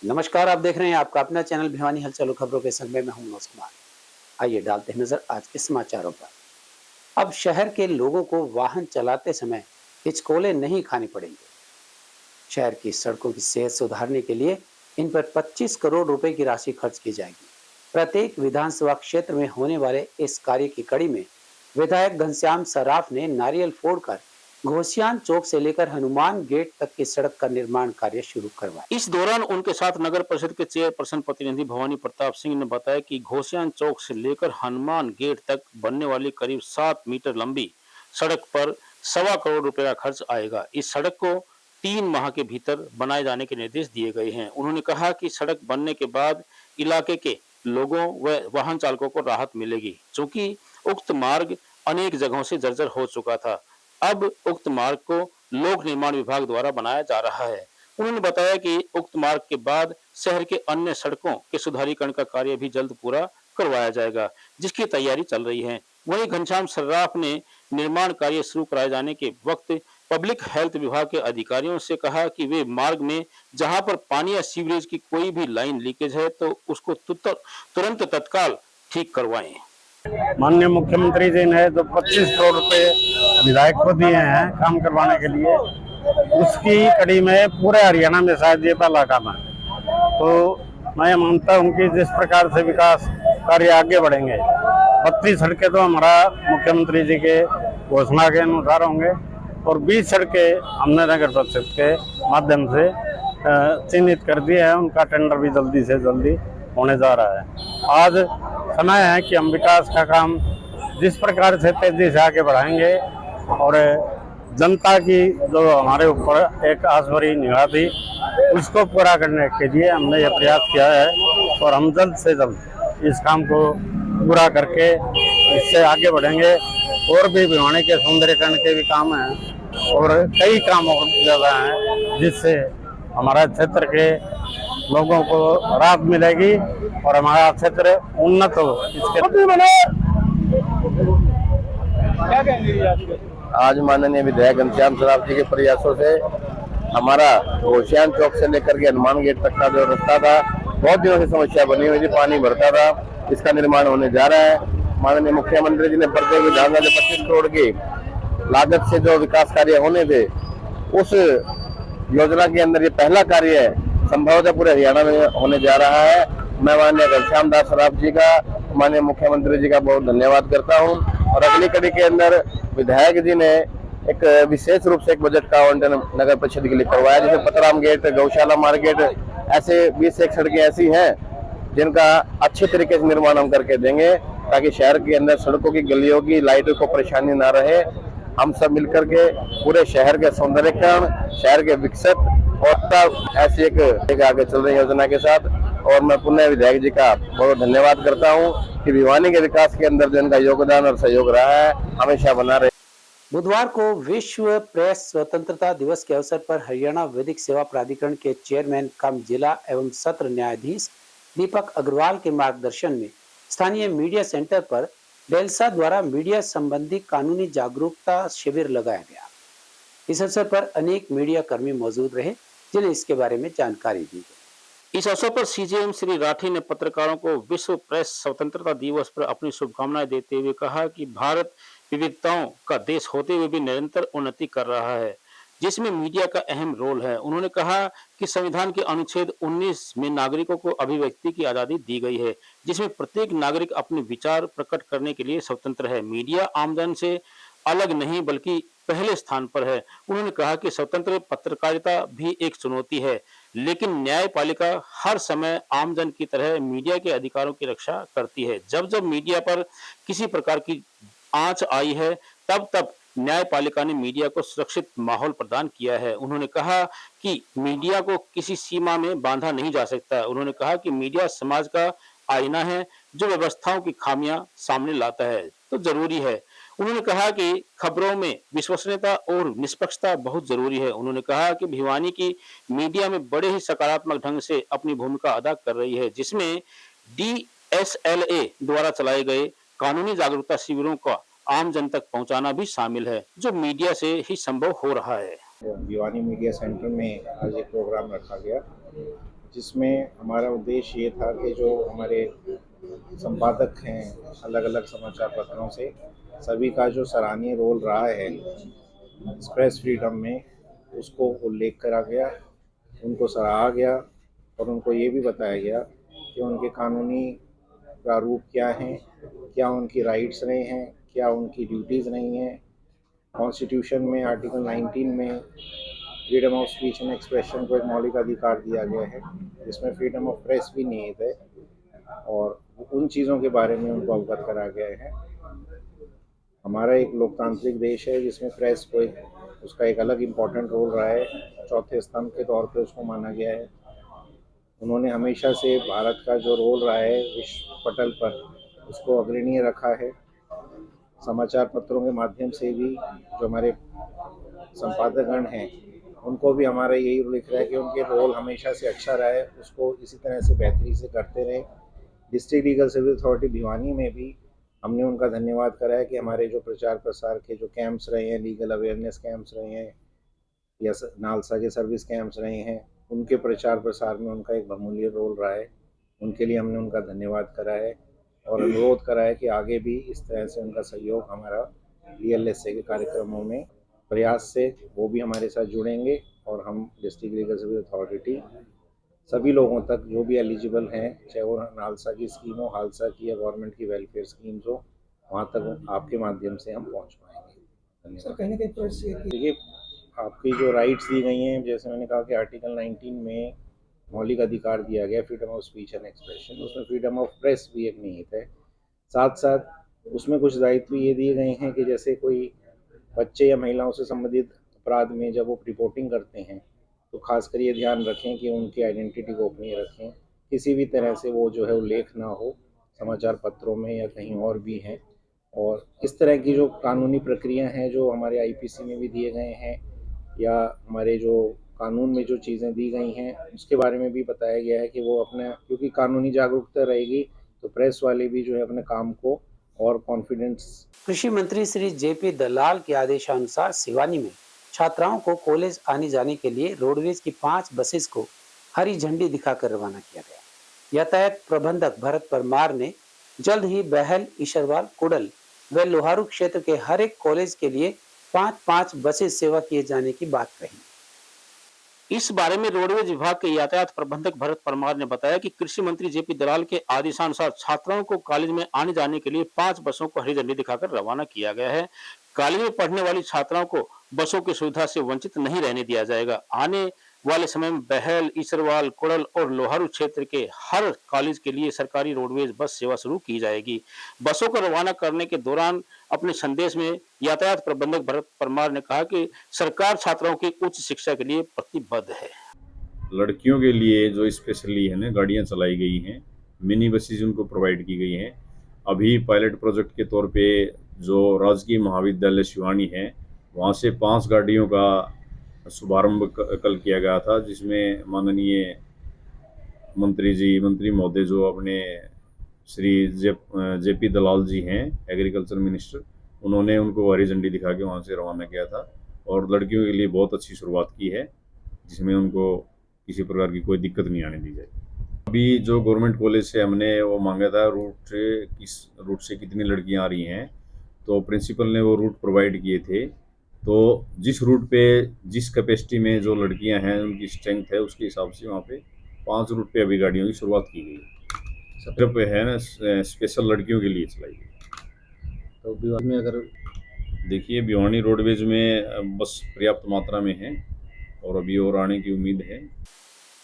नमस्कार, आप देख रहे हैं आपका अपना चैनल भिवानी हलचल और खबरों के संग में मैं हूं मनोज कुमार। आइए डालते हैं नजर आज के समाचारों पर। अब शहर के लोगों को वाहन चलाते समय हिचकोले नहीं खाने पड़ेंगे। शहर की सड़कों की सेहत सुधारने के लिए इन पर 25 करोड़ रुपए की राशि खर्च की जाएगी। प्रत्येक विधानसभा क्षेत्र में होने वाले इस कार्य की कड़ी में विधायक घनश्याम सर्राफ ने नारियल फोड़कर घोसियान चौक से लेकर हनुमान गेट तक की सड़क का निर्माण कार्य शुरू करवाया। इस दौरान उनके साथ नगर परिषद के चेयरपर्सन प्रतिनिधि भवानी प्रताप सिंह ने बताया कि घोसियान चौक से लेकर हनुमान गेट तक बनने वाली करीब 7 मीटर लंबी सड़क पर 1.25 करोड़ रुपए का खर्च आएगा। इस सड़क को 3 माह के भीतर बनाए जाने के निर्देश दिए गए हैं। उन्होंने कहा कि सड़क बनने के बाद इलाके के लोगों व वाहन चालकों को राहत मिलेगी, चूंकि उक्त मार्ग अनेक जगहों से जर्जर हो चुका था। अब उक्त मार्ग को लोक निर्माण विभाग द्वारा बनाया जा रहा है। उन्होंने बताया कि उक्त मार्ग के बाद शहर के अन्य सड़कों के सुधारीकरण का कार्य भी जल्द पूरा करवाया जाएगा, जिसकी तैयारी चल रही है। वहीं घनश्याम सर्राफ ने निर्माण कार्य शुरू कराए जाने के वक्त पब्लिक हेल्थ विभाग के अधिकारियों से कहा कि वे मार्ग में जहां पर पानी या सीवरेज की कोई भी लाइन लीकेज है तो उसको तुरंत तत्काल ठीक करवाएं। माननीय मुख्यमंत्री जी ने जो 25 करोड़ रुपए विधायक को दिए हैं काम करवाने के लिए, उसकी कड़ी में पूरे हरियाणा में शायद ये पहला काम है। तो मैं मानता हूँ कि जिस प्रकार से विकास कार्य आगे बढ़ेंगे, 32 सड़कें तो हमारा मुख्यमंत्री जी के घोषणा के अनुसार होंगे और 20 सड़कें हमने नगर परिषद के माध्यम से चिन्हित कर दिए हैं। उनका टेंडर भी जल्दी से जल्दी होने जा रहा है। आज समय है कि हम विकास का काम जिस प्रकार से तेजी से आगे बढ़ाएंगे और जनता की जो हमारे ऊपर एक आस भरी निगाह थी उसको पूरा करने के लिए हमने ये प्रयास किया है और हम जल्द से जल्द इस काम को पूरा करके इससे आगे बढ़ेंगे। और भी भिवानी के सौंदर्यीकरण के भी काम हैं और कई काम और ज़्यादा हैं जिससे हमारा क्षेत्र के लोगों को राहत मिलेगी और हमारा क्षेत्र उन्नत हो। इसके आज माननीय विधायक घनश्याम सर्राफ जी के प्रयासों से हमारा घोसियान चौक से लेकर के हनुमान गेट तक का जो रास्ता था, बहुत दिनों से समस्या बनी हुई थी, पानी भरता था, इसका निर्माण होने जा रहा है। माननीय मुख्यमंत्री जी ने प्रत्येक विधानसभा में 25 करोड़ की लागत से जो विकास कार्य होने थे, उस योजना के अंदर ये पहला कार्य है, संभवतः पूरे हरियाणा में होने जा रहा है। मैं माननीय घनश्याम दास सर्राफ जी का, माननीय मुख्यमंत्री जी का बहुत धन्यवाद करता हूं। और अगली कड़ी के अंदर विधायक जी ने एक विशेष रूप से एक बजट का आवंटन नगर परिषद के लिए करवाया, जैसे पतराम गेट, गौशाला मार्केट, ऐसे 20 एक सड़कें ऐसी हैं जिनका अच्छे तरीके से निर्माण हम करके देंगे ताकि शहर के अंदर सड़कों की, गलियों की, लाइटों को परेशानी ना रहे। हम सब मिलकर के पूरे शहर के सौंदर्यीकरण, शहर के विकसित और तब ऐसी एक आगे चल रही योजना के साथ। और मैं पुनः विधायक जी का बहुत धन्यवाद करता हूं कि भिवानी के विकास के अंदर जो इनका योगदान और सहयोग रहा है हमेशा बना रहे। बुधवार को विश्व प्रेस स्वतंत्रता दिवस के अवसर पर हरियाणा विधिक सेवा प्राधिकरण के चेयरमैन कम जिला एवं सत्र न्यायाधीश दीपक अग्रवाल के मार्गदर्शन में स्थानीय मीडिया सेंटर पर डेल्सा द्वारा मीडिया संबंधी कानूनी जागरूकता शिविर लगाया गया। इस अवसर पर अनेक मीडिया कर्मी मौजूद रहे जिन्हें इसके बारे में जानकारी दी गई। इस अवसर पर सीजेएम श्री राठी ने पत्रकारों को विश्व प्रेस स्वतंत्रता दिवस पर अपनी शुभकामनाएं देते हुए कहा कि भारत विविधताओं का देश होते हुए भी निरंतर उन्नति कर रहा है, जिसमें मीडिया का अहम रोल है। उन्होंने कहा कि संविधान के अनुच्छेद 19 में नागरिकों को अभिव्यक्ति की आजादी दी गई है, जिसमें प्रत्येक नागरिक अपने विचार प्रकट करने के लिए स्वतंत्र है। मीडिया आमजन से अलग नहीं बल्कि पहले स्थान पर है। उन्होंने कहा कि स्वतंत्र पत्रकारिता भी एक चुनौती है, लेकिन न्यायपालिका हर समय आमजन की तरह मीडिया के अधिकारों की रक्षा करती है। जब जब मीडिया पर किसी प्रकार की आंच आई है, तब तब न्यायपालिका ने मीडिया को सुरक्षित माहौल प्रदान किया है। उन्होंने कहा कि मीडिया को किसी सीमा में बांधा नहीं जा सकता। उन्होंने कहा कि मीडिया समाज का आईना है जो व्यवस्थाओं की खामियां सामने लाता है, तो जरूरी है। उन्होंने कहा कि खबरों में विश्वसनीयता और निष्पक्षता बहुत जरूरी है। उन्होंने कहा कि भिवानी की मीडिया में बड़े ही सकारात्मक ढंग से अपनी भूमिका अदा कर रही है, जिसमें DSLA द्वारा चलाए गए कानूनी जागरूकता शिविरों का आम जन तक पहुंचाना भी शामिल है, जो मीडिया से ही संभव हो रहा है। भिवानी मीडिया सेंटर में आज एक प्रोग्राम रखा गया जिसमें हमारा उद्देश्य ये था कि जो हमारे संपादक हैं अलग अलग समाचार पत्रों से, सभी का जो सराहनीय रोल रहा है प्रेस फ्रीडम में, उसको उल्लेख करा गया, उनको सराहा गया और उनको ये भी बताया गया कि उनके कानूनी प्रारूप क्या हैं, क्या उनकी राइट्स रहे हैं, क्या उनकी ड्यूटीज़ नहीं हैं। कॉन्स्टिट्यूशन में आर्टिकल 19 में freedom of speech and expression को एक मौलिक अधिकार दिया गया है, जिसमें फ्रीडम ऑफ प्रेस भी निहित है और उन चीज़ों के बारे में उनको अवगत करा गया है। हमारा एक लोकतांत्रिक देश है जिसमें प्रेस को उसका एक अलग इम्पोर्टेंट रोल रहा है, चौथे स्तंभ के तौर पे उसको माना गया है। उन्होंने हमेशा से भारत का जो रोल रहा है विश्व पटल पर, उसको अग्रणीय रखा है। समाचार पत्रों के माध्यम से भी जो हमारे संपादकगण हैं उनको भी हमारा यही उल्लेख रहा है कि उनके रोल हमेशा से अच्छा रहा है, उसको इसी तरह से बेहतरी से करते रहें। District legal service authority Bhiwani में भी हमने उनका धन्यवाद करा है कि हमारे जो प्रचार प्रसार के जो कैंप्स रहे हैं, लीगल अवेयरनेस कैंप्स रहे हैं या नालसा के सर्विस कैंप्स रहे हैं, उनके प्रचार प्रसार में उनका एक बहुमूल्य रोल रहा है। उनके लिए हमने उनका धन्यवाद करा है और अनुरोध करा है कि आगे भी इस तरह से उनका सहयोग हमारा DLSA के कार्यक्रमों में प्रयास से वो भी हमारे साथ जुड़ेंगे और हम डिस्ट्रिक्ट लीगल सर्विस अथॉरिटी सभी लोगों तक जो भी एलिजिबल हैं, चाहे वो नालसा की स्कीम हो, हालसा की या गवर्नमेंट की वेलफेयर स्कीम्स हो, वहाँ तक आपके माध्यम से हम पहुँच पाएंगे। सर कहीं ना कहीं देखिए, आपकी जो राइट्स दी गई हैं, जैसे मैंने कहा कि आर्टिकल 19 में मौलिक अधिकार दिया गया freedom of speech and expression, उसमें फ्रीडम ऑफ प्रेस भी एक निहित है। साथ साथ उसमें कुछ दायित्व ये दिए गए हैं कि जैसे कोई बच्चे या महिलाओं से संबंधित अपराध में जब वो रिपोर्टिंग करते हैं तो खासकर ये ध्यान रखें कि उनकी आइडेंटिटी गोपनीय रखें, किसी भी तरह से वो जो है उल्लेख ना हो समाचार पत्रों में या कहीं और भी हैं। और इस तरह की जो कानूनी प्रक्रिया हैं जो हमारे IPC में भी दिए गए हैं या हमारे जो कानून में जो चीज़ें दी गई हैं उसके बारे में भी बताया गया है कि वो अपने, क्योंकि कानूनी जागरूकता रहेगी तो प्रेस वाले भी जो है अपने काम को और कॉन्फिडेंस। कृषि मंत्री श्री JP दलाल के आदेशानुसार सिवानी में छात्राओं को कॉलेज आने जाने के लिए रोडवेज की 5 बसेस को हरी झंडी दिखाकर रवाना किया गया। यातायात प्रबंधक भरत परमार ने जल्द ही बहल, ईशरवाल, कुडल व लोहारू क्षेत्र के हर एक कॉलेज के लिए 5-5 बसेस सेवा किए जाने की बात कही। इस बारे में रोडवेज विभाग के यातायात प्रबंधक भरत परमार ने बताया कि कृषि मंत्री JP दलाल के आदेशानुसार छात्राओं को कॉलेज में आने जाने के लिए 5 बसों को हरी झंडी दिखाकर रवाना किया गया है। कॉलेज में पढ़ने वाली छात्राओं को बसों की सुविधा से वंचित नहीं रहने दिया जाएगा। आने वाले समय में बहल, ईसरवाल, कुड़ल और लोहारू क्षेत्र के हर कॉलेज के लिए सरकारी रोडवेज बस सेवा शुरू की जाएगी। बसों को रवाना करने के दौरान अपने संदेश में यातायात प्रबंधक भरत परमार ने कहा कि सरकार छात्राओं की उच्च शिक्षा के लिए प्रतिबद्ध है। लड़कियों के लिए जो स्पेशली है ना गाड़ियाँ चलाई गई हैं, मिनी बसेज उनको प्रोवाइड की गई हैं। अभी पायलट प्रोजेक्ट के तौर पे जो राजकीय महाविद्यालय शिवानी है वहाँ से 5 गाड़ियों का शुभारंभ कल किया गया था, जिसमें माननीय मंत्री महोदय जो अपने श्री JP दलाल जी हैं, एग्रीकल्चर मिनिस्टर, उन्होंने उनको हरी झंडी दिखा के वहाँ से रवाना किया था और लड़कियों के लिए बहुत अच्छी शुरुआत की है, जिसमें उनको किसी प्रकार की कोई दिक्कत नहीं आने दी जाएगी। अभी जो गवर्नमेंट कॉलेज से हमने वो मांगा था किस रूट से कितनी लड़कियाँ आ रही हैं, तो प्रिंसिपल ने वो रूट प्रोवाइड किए थे। तो जिस रूट पे जिस कैपेसिटी में जो लड़कियां हैं उनकी स्ट्रेंथ है उसके हिसाब से वहाँ पे 5 रूट पे अभी गाड़ियों की शुरुआत की गई। सब पे है ना स्पेशल लड़कियों के लिए चलाई गई। तो भिवानी में अगर देखिए, भिवानी रोडवेज में बस पर्याप्त मात्रा में है और अभी और आने की उम्मीद है।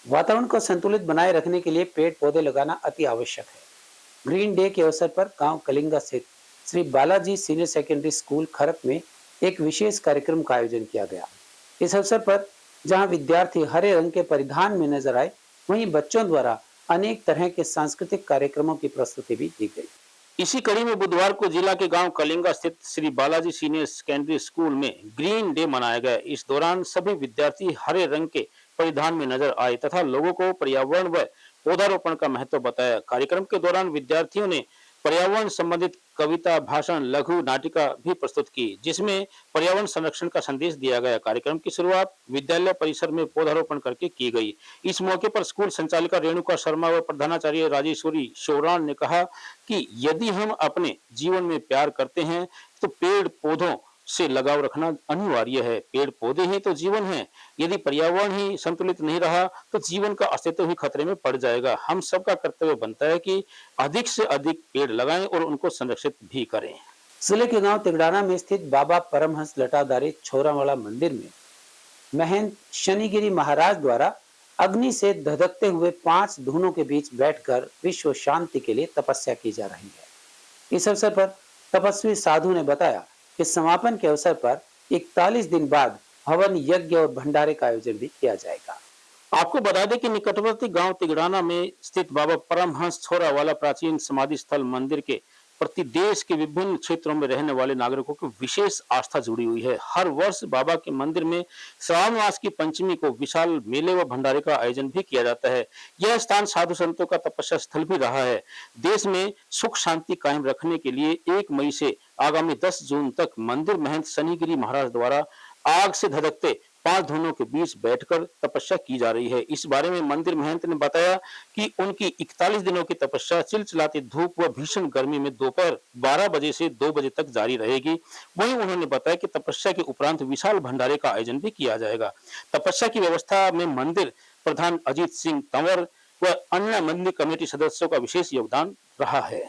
वातावरण को संतुलित बनाए रखने के लिए पेड़ पौधे लगाना अति आवश्यक है। ग्रीन डे के अवसर पर गांव कलिंगा स्थित Shri Balaji senior secondary school खरक में एक विशेष कार्यक्रम का आयोजन किया गया। इस अवसर पर जहां विद्यार्थी हरे रंग के परिधान में नजर आए, वहीं बच्चों द्वारा अनेक तरह के सांस्कृतिक कार्यक्रमों की प्रस्तुति भी दी गई। इसी कड़ी में बुधवार को जिला के गांव कलिंगा स्थित Shri Balaji senior secondary school में ग्रीन डे मनाया गया। इस दौरान सभी विद्यार्थी हरे रंग के परिधान में नजर आए तथा लोगों को पर्यावरण व पौधारोपण का महत्व बताया। कार्यक्रम के दौरान विद्यार्थियों ने पर्यावरण संबंधित कविता, भाषण, लघु नाटिका भी प्रस्तुत की, जिसमें पर्यावरण संरक्षण का संदेश दिया गया। कार्यक्रम की शुरुआत विद्यालय परिसर में पौधारोपण करके की गई। इस मौके पर स्कूल संचालिका रेणुका शर्मा व प्रधानाचार्य राजेश्वरी शोरान ने कहा कि यदि हम अपने जीवन में प्यार करते हैं तो पेड़ पौधों से लगाव रखना अनिवार्य है। पेड़ पौधे ही तो जीवन है। यदि पर्यावरण ही संतुलित नहीं रहा तो जीवन का अस्तित्व ही खतरे में पड़ जाएगा। हम सबका कर्तव्य बनता है कि अधिक से अधिक पेड़ लगाएं और उनको संरक्षित भी करें। जिले के गांव तिगड़ाना में स्थित बाबा परमहंस लटाधारी छोरावाला मंदिर में महंत शनिगिरी महाराज द्वारा अग्नि से धधकते हुए 5 धूनों के बीच बैठकर विश्व शांति के लिए तपस्या की जा रही है। इस अवसर पर तपस्वी साधु ने बताया कि समापन के अवसर पर 41 दिन बाद हवन यज्ञ और भंडारे का आयोजन भी किया जाएगा। आपको बता दें कि निकटवर्ती गांव तिगड़ाना में स्थित बाबा परमहंस छोरावाला प्राचीन समाधि स्थल मंदिर के प्रति देश के विभिन्न क्षेत्रों में रहने वाले नागरिकों की विशेष आस्था जुड़ी हुई है। हर वर्ष बाबा के मंदिर में श्रावण मास की पंचमी को विशाल मेले व भंडारे का आयोजन भी किया जाता है। यह स्थान साधु संतों का तपस्या स्थल भी रहा है। देश में सुख शांति कायम रखने के लिए 1 मई से आगामी 10 जून तक मंदिर महंत शनिगिरी महाराज द्वारा आग से धधकते 5 धूनों के बीच बैठकर तपस्या की जा रही है। इस बारे में मंदिर महंत ने बताया कि उनकी 41 दिनों की तपस्या चिलचिलाती धूप व भीषण गर्मी में दोपहर 12 बजे से 2 बजे तक जारी रहेगी। वहीं उन्होंने बताया कि तपस्या के उपरांत विशाल भंडारे का आयोजन भी किया जाएगा। तपस्या की व्यवस्था में मंदिर प्रधान अजीत सिंह तंवर व अन्य मंदिर कमेटी सदस्यों का विशेष योगदान रहा है।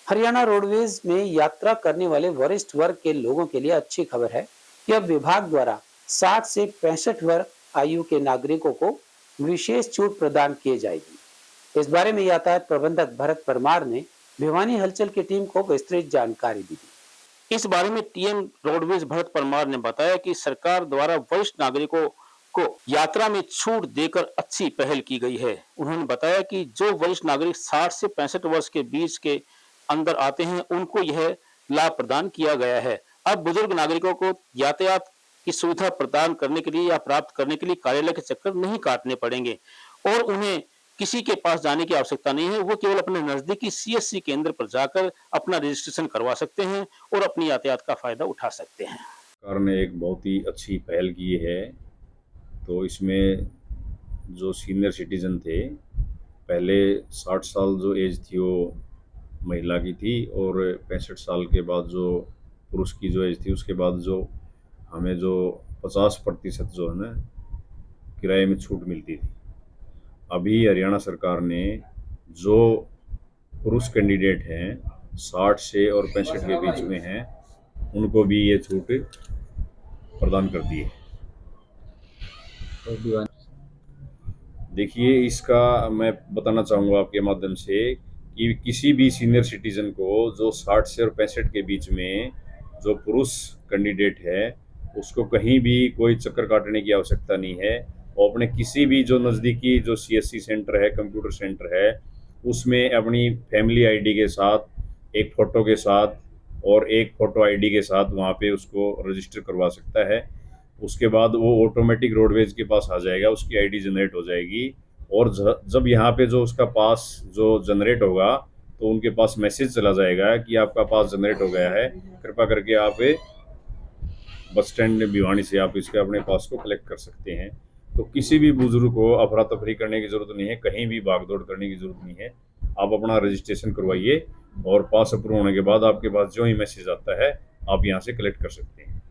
हरियाणा रोडवेज में यात्रा करने वाले वरिष्ठ वर्ग के लोगों के लिए अच्छी खबर है कि अब विभाग द्वारा 60 से 65 वर्ष आयु के नागरिकों को विशेष छूट प्रदान की जाएगी। इस बारे में यातायात प्रबंधक भरत परमार ने भिवानी हलचल की टीम को विस्तृत जानकारी दी। इस बारे में टीएम रोडवेज भरत परमार ने बताया कि सरकार द्वारा वरिष्ठ नागरिकों को यात्रा में छूट देकर अच्छी पहल की गई है। उन्होंने बताया कि जो वरिष्ठ नागरिक 60 से 65 वर्ष के बीच के अंदर आते हैं उनको यह लाभ प्रदान किया गया है। अब बुजुर्ग नागरिकों को यातायात की सुविधा प्रदान करने के लिए या प्राप्त करने के लिए कार्यालय के चक्कर नहीं काटने पड़ेंगे और उन्हें किसी के पास जाने की आवश्यकता नहीं है। वो केवल अपने नजदीकी सीएससी केंद्र पर जाकर अपना रजिस्ट्रेशन करवा सकते हैं और अपनी यातायात का फायदा उठा सकते हैं। सरकार ने एक बहुत ही अच्छी पहल की है। तो इसमें जो सीनियर सिटीजन थे, पहले 60 साल जो एज थी वो महिला की थी और 65 साल के बाद जो पुरुष की जो एज थी उसके बाद जो हमें जो 50% जो है ना किराए में छूट मिलती थी। अभी हरियाणा सरकार ने जो पुरुष कैंडिडेट हैं 60 से और 65 के बीच में हैं उनको भी ये छूट प्रदान कर दी है। देखिए, इसका मैं बताना चाहूँगा आपके माध्यम से कि किसी भी सीनियर सिटीजन को जो 60 से और 65 के बीच में जो पुरुष कैंडिडेट है उसको कहीं भी कोई चक्कर काटने की आवश्यकता नहीं है। वो अपने किसी भी जो नज़दीकी जो सीएससी सेंटर है, कंप्यूटर सेंटर है, उसमें अपनी फैमिली आईडी के साथ, एक फ़ोटो के साथ और एक फ़ोटो आईडी के साथ वहाँ पे उसको रजिस्टर करवा सकता है। उसके बाद वो ऑटोमेटिक रोडवेज के पास आ जाएगा, उसकी आईडी जनरेट हो जाएगी और जब यहाँ पे जो उसका पास जो जनरेट होगा तो उनके पास मैसेज चला जाएगा कि आपका पास जनरेट हो गया है, कृपया करके आप बस स्टैंड भिवानी से आप इसके अपने पास को कलेक्ट कर सकते हैं। तो किसी भी बुजुर्ग को अफरा तफरी करने की ज़रूरत नहीं है, कहीं भी भागदौड़ करने की ज़रूरत नहीं है। आप अपना रजिस्ट्रेशन करवाइए और पास अप्रूव होने के बाद आपके पास जो ही मैसेज आता है आप यहाँ से कलेक्ट कर सकते हैं।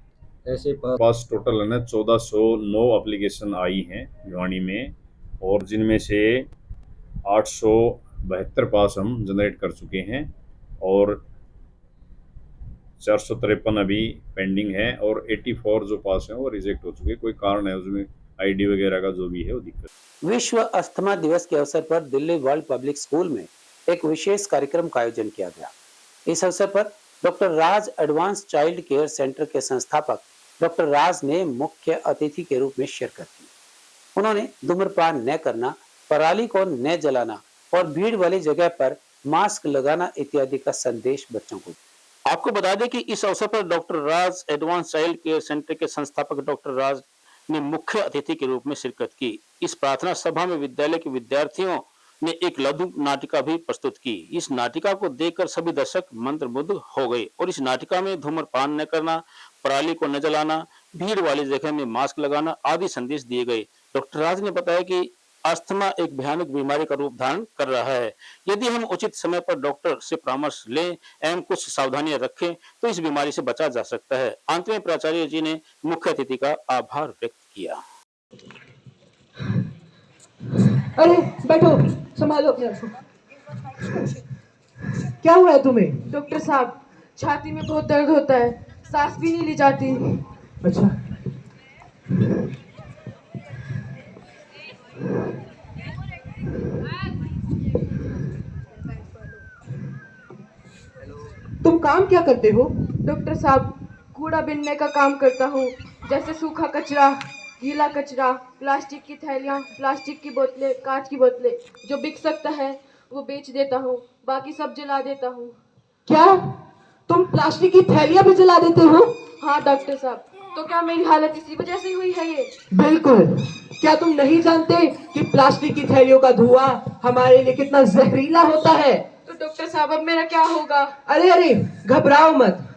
ऐसे पास टोटल है ना 1409 एप्लीकेशन आई हैं भिवानी में और जिनमें से 872 पास हम जनरेट कर चुके हैं और 453 अभी पेंडिंग है और 84 जो पास हैं वो रिजेक्ट हो चुके हैं। कोई कारण है उसमें आईडी वगैरह का जो भी है वो दिक्कत। विश्व अस्थमा दिवस के अवसर पर दिल्ली वर्ल्ड पब्लिक स्कूल में एक विशेष कार्यक्रम का आयोजन किया गया। इस अवसर पर डॉक्टर राज एडवांस चाइल्ड केयर सेंटर के संस्थापक डॉक्टर राज ने मुख्य अतिथि के रूप में शिरकत की। उन्होंने धूम्रपान न करना, पराली को न जलाना और भीड़ वाली जगह पर मास्क लगाना इत्यादि का संदेश बच्चों को दिया। आपको बता दें कि इस अवसर पर डॉक्टर राज एडवांस चाइल्ड केयर सेंटर के संस्थापक डॉक्टर राज ने मुख्य अतिथि के रूप में शिरकत की। इस प्रार्थना सभा में विद्यालय के विद्यार्थियों ने एक लघु नाटिका भी प्रस्तुत की। इस नाटिका को देखकर सभी दर्शक मंत्रमुग्ध हो गए और इस नाटिका में धूम्रपान न करना, पराली को न जलाना, भीड़ वाली जगह में मास्क लगाना आदि संदेश दिए गए। डॉक्टर राज ने बताया कि अस्थमा एक भयानक बीमारी का रूप धारण कर रहा है। यदि हम उचित समय पर डॉक्टर से परामर्श लें एवं कुछ सावधानियां रखें तो इस बीमारी से बचा जा सकता है। अंत में प्राचार्य जी ने मुख्य अतिथि का आभार व्यक्त किया। अरे बैठो, संभालो अपने आप को। क्या हुआ है तुम्हें? डॉक्टर साहब, छाती में बहुत दर्द होता है, सांस भी नहीं ली जाती। अच्छा, तुम काम क्या करते हो? डॉक्टर साहब, कूड़ा बीनने का काम करता हूँ, जैसे सूखा कचरा, गीला कचरा, प्लास्टिक की थैलियाँ, प्लास्टिक की बोतलें, कांच की बोतलें, जो बिक सकता है वो बेच देता हूँ, बाकी सब जला देता हूँ। क्या तुम प्लास्टिक की थैलियां भी जला देते हो? हाँ डॉक्टर साहब, तो क्या मेरी हालत इसी वजह से हुई है ये? बिल्कुल। क्या तुम नहीं जानते कि प्लास्टिक की थैलियों का धुआं हमारे लिए कितना जहरीला होता है? तो डॉक्टर साहब, अब मेरा क्या होगा? अरे अरे, घबराओ मत।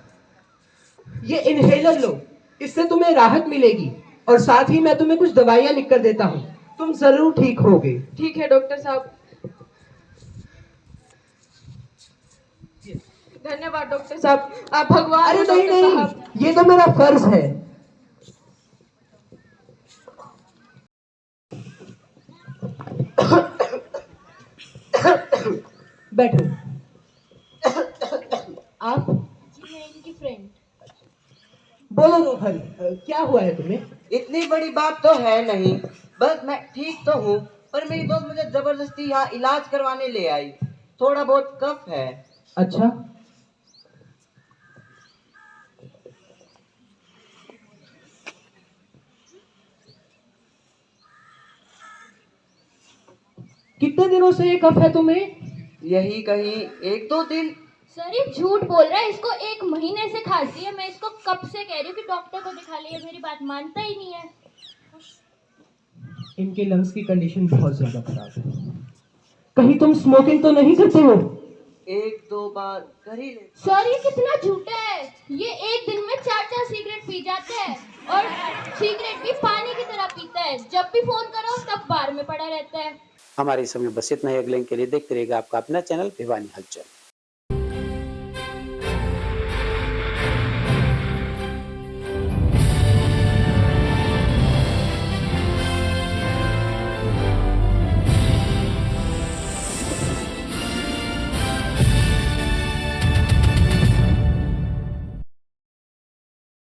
ये इनहेलर लो, इससे तुम्हें राहत मिलेगी और साथ ही मैं तुम्हें कुछ दवाइयां लिख कर देता हूँ, तुम जरूर ठीक होगे। ठीक है डॉक्टर साहब। धन्यवाद डॉक्टर साहब, आप भगवान अरे हो नहीं डॉक्टर साहब। नहीं, ये तो मेरा फर्ज है। बैठो। आप? मैं इनकी फ्रेंड। बोलो रोहन, क्या हुआ है तुम्हें? इतनी बड़ी बात तो है नहीं, बस मैं ठीक तो हूँ, पर मेरी दोस्त मुझे जबरदस्ती यहाँ इलाज करवाने ले आई। थोड़ा बहुत कफ है। अच्छा, कितने दिनों से ये कफ है तुम्हें? यही कहीं 1-2 दिन। सर ये झूठ बोल रहा है, इसको 1 महीने से खांसी है। मैं इसको कब से कह रही हूँ कि डॉक्टर को दिखा लिया, मेरी बात मानता ही नहीं है। इनके लंग्स की कंडीशन बहुत ज्यादा खराब है। कहीं तुम स्मोकिंग तो नहीं करते हो? 1-2 बार कर ही ले। सर ये कितना झूठा है, ये एक दिन में 4-4 सिगरेट पी जाता है और सिगरेट भी पानी की तरह पीता है। जब भी फोन करो तब बार में पड़ा रहता है। हमारे समय बस इतना ही। अगले के लिए देखते रहेगा आपका अपना चैनल भिवानी हलचल।